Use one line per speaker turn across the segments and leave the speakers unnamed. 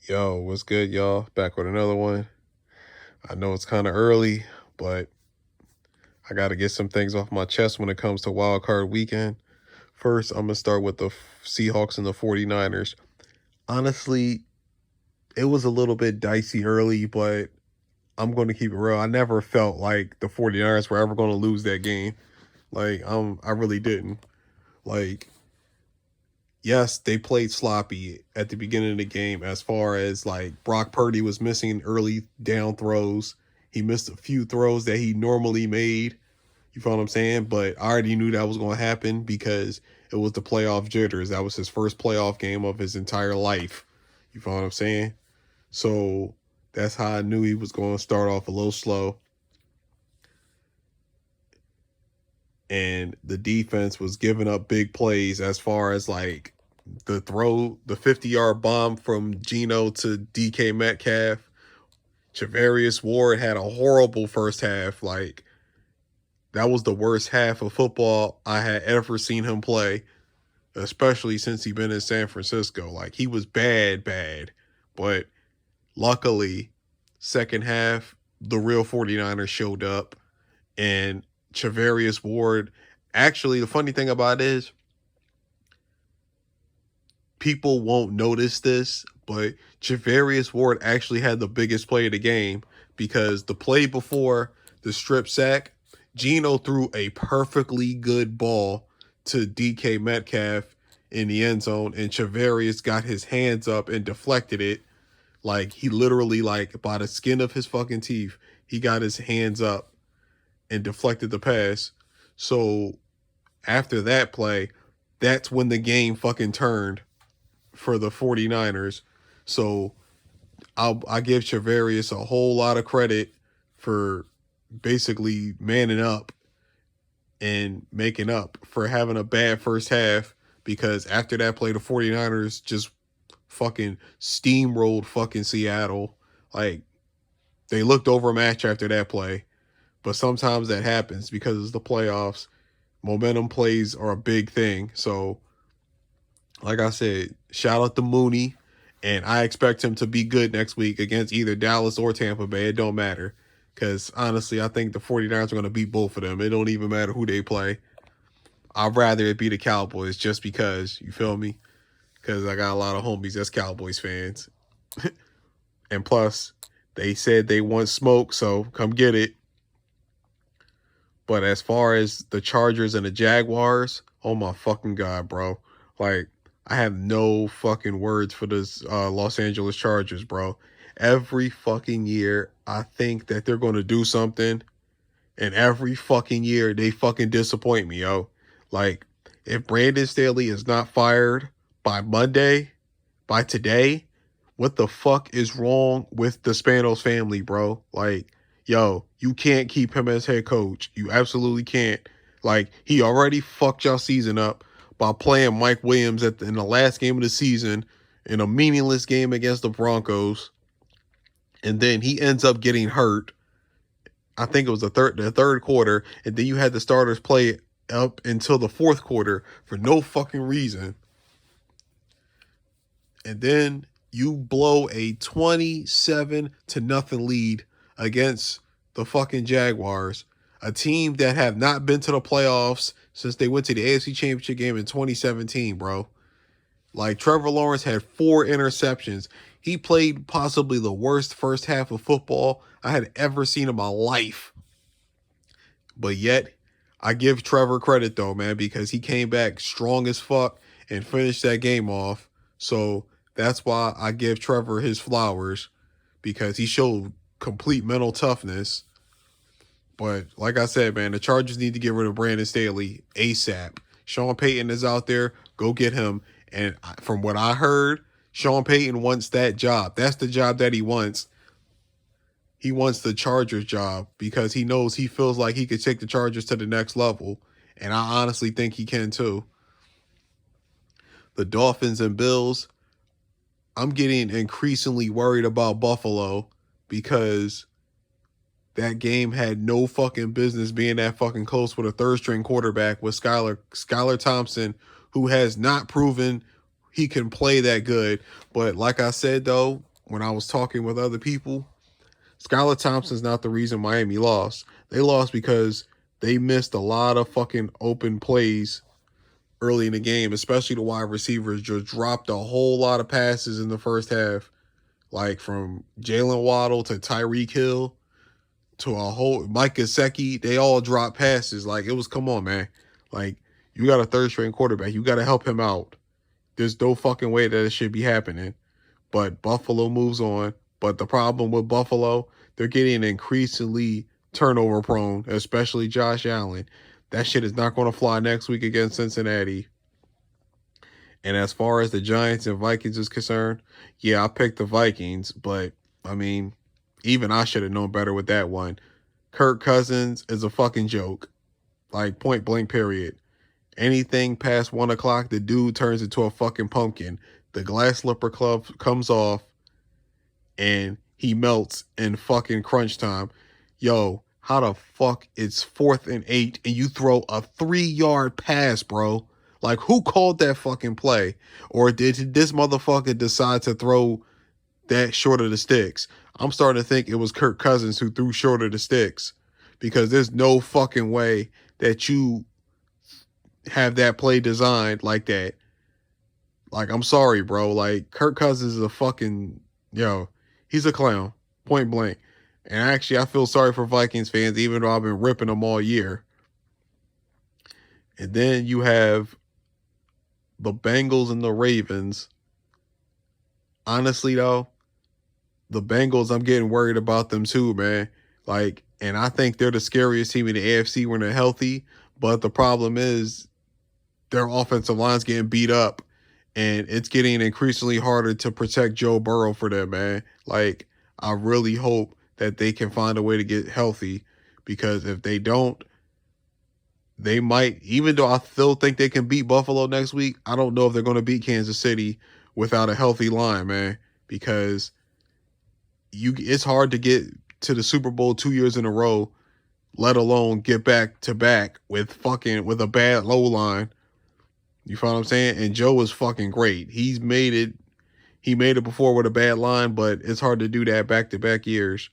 Yo, what's good, y'all? Back with another one. I know it's kind of early, but I got to get some things off my chest when it comes to wild card weekend. First, I'm going to start with the Seahawks and the 49ers. Honestly, it was a little bit dicey early, but I'm going to keep it real. I never felt like the 49ers were ever going to lose that game. I really didn't. Like, yes, they played sloppy at the beginning of the game as far as like Brock Purdy was missing early down throws. He missed a few throws that he normally made. You feel what I'm saying? But I already knew that was going to happen because it was the playoff jitters. That was his first playoff game of his entire life. You feel what I'm saying? So that's how I knew he was going to start off a little slow. And the defense was giving up big plays as far as like the 50-yard bomb from Geno to DK Metcalf. Javarius Ward had a horrible first half. Like, that was the worst half of football I had ever seen him play, especially since he been in San Francisco. Like, he was bad, bad. But luckily, second half, the real 49ers showed up, and Javarius Ward. Actually, the funny thing about it is, people won't notice this, but Javarius Ward actually had the biggest play of the game because the play before the strip sack, Geno threw a perfectly good ball to DK Metcalf in the end zone, and Javarius got his hands up and deflected it. Like, he literally, like, by the skin of his fucking teeth, he got his hands up and deflected the pass. So after that play, that's when the game fucking turned for the 49ers. So I give Travarius a whole lot of credit for basically manning up and making up for having a bad first half, because after that play, the 49ers just fucking steamrolled fucking Seattle. Like, they looked overmatched after that play. But sometimes that happens because it's the playoffs. Momentum plays are a big thing. So, like I said, shout out to Mooney, and I expect him to be good next week against either Dallas or Tampa Bay. It don't matter, because honestly, I think the 49ers are going to beat both of them. It don't even matter who they play. I'd rather it be the Cowboys just because, you feel me? Because I got a lot of homies that's Cowboys fans. And plus, they said they want smoke, so come get it. But as far as the Chargers and the Jaguars, oh my fucking God, bro. Like, I have no fucking words for this Los Angeles Chargers, bro. Every fucking year, I think that they're going to do something. And every fucking year, they fucking disappoint me, yo. Like, if Brandon Staley is not fired by Monday, by today, what the fuck is wrong with the Spanos family, bro? Like, yo, you can't keep him as head coach. You absolutely can't. Like, he already fucked y'all season up by playing Mike Williams in the last game of the season in a meaningless game against the Broncos. And then he ends up getting hurt. I think it was the third quarter, and then you had the starters play up until the fourth quarter for no fucking reason. And then you blow a 27-0 lead against the fucking Jaguars, a team that have not been to the playoffs since they went to the AFC Championship game in 2017, bro. Like, Trevor Lawrence had 4 interceptions. He played possibly the worst first half of football I had ever seen in my life. But yet, I give Trevor credit though, man, because he came back strong as fuck and finished that game off. So that's why I give Trevor his flowers, because he showed complete mental toughness. But like I said, man, the Chargers need to get rid of Brandon Staley ASAP. Sean Payton is out there. Go get him. And from what I heard, Sean Payton wants that job. That's the job that he wants. He wants the Chargers job because he feels like he could take the Chargers to the next level. And I honestly think he can too. The Dolphins and Bills, I'm getting increasingly worried about Buffalo, because that game had no fucking business being that fucking close with a third string quarterback with Skylar Thompson, who has not proven he can play that good. But like I said though, when I was talking with other people, Skylar Thompson's not the reason Miami lost. They lost because they missed a lot of fucking open plays early in the game, especially the wide receivers just dropped a whole lot of passes in the first half, like from Jalen Waddle to Tyreek Hill to a whole Mike Gesicki. They all dropped passes. Like, it was, come on, man. Like, you got a third string quarterback. You got to help him out. There's no fucking way that it should be happening. But Buffalo moves on. But the problem with Buffalo, they're getting increasingly turnover prone, especially Josh Allen. That shit is not going to fly next week against Cincinnati. And as far as the Giants and Vikings is concerned, yeah, I picked the Vikings, but I mean, even I should have known better with that one. Kirk Cousins is a fucking joke. Like, point blank, period. Anything past 1 o'clock, the dude turns into a fucking pumpkin. The glass slipper club comes off and he melts in fucking crunch time. Yo, how the fuck it's 4th and 8 and you throw a 3-yard pass, bro? Like, who called that fucking play? Or did this motherfucker decide to throw that short of the sticks? I'm starting to think it was Kirk Cousins who threw short of the sticks, because there's no fucking way that you have that play designed like that. Like, I'm sorry, bro. Like, Kirk Cousins is a fucking, he's a clown, point blank. And actually, I feel sorry for Vikings fans, even though I've been ripping them all year. And then you have the Bengals and the Ravens. Honestly, though, the Bengals, I'm getting worried about them too, man. Like, and I think they're the scariest team in the AFC when they're healthy. But the problem is their offensive line's getting beat up, and it's getting increasingly harder to protect Joe Burrow for them, man. Like, I really hope that they can find a way to get healthy, because if they don't, they might, even though I still think they can beat Buffalo next week, I don't know if they're going to beat Kansas City without a healthy line, man, because it's hard to get to the Super Bowl 2 years in a row, let alone get back to back with a bad low line. You follow what I'm saying? And Joe is fucking great. He made it before with a bad line, but it's hard to do that back-to-back years.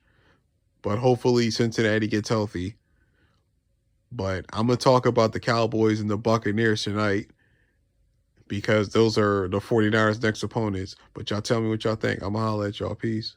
But hopefully Cincinnati gets healthy. But I'm going to talk about the Cowboys and the Buccaneers tonight, because those are the 49ers' next opponents. But y'all tell me what y'all think. I'm going to holler at y'all. Peace.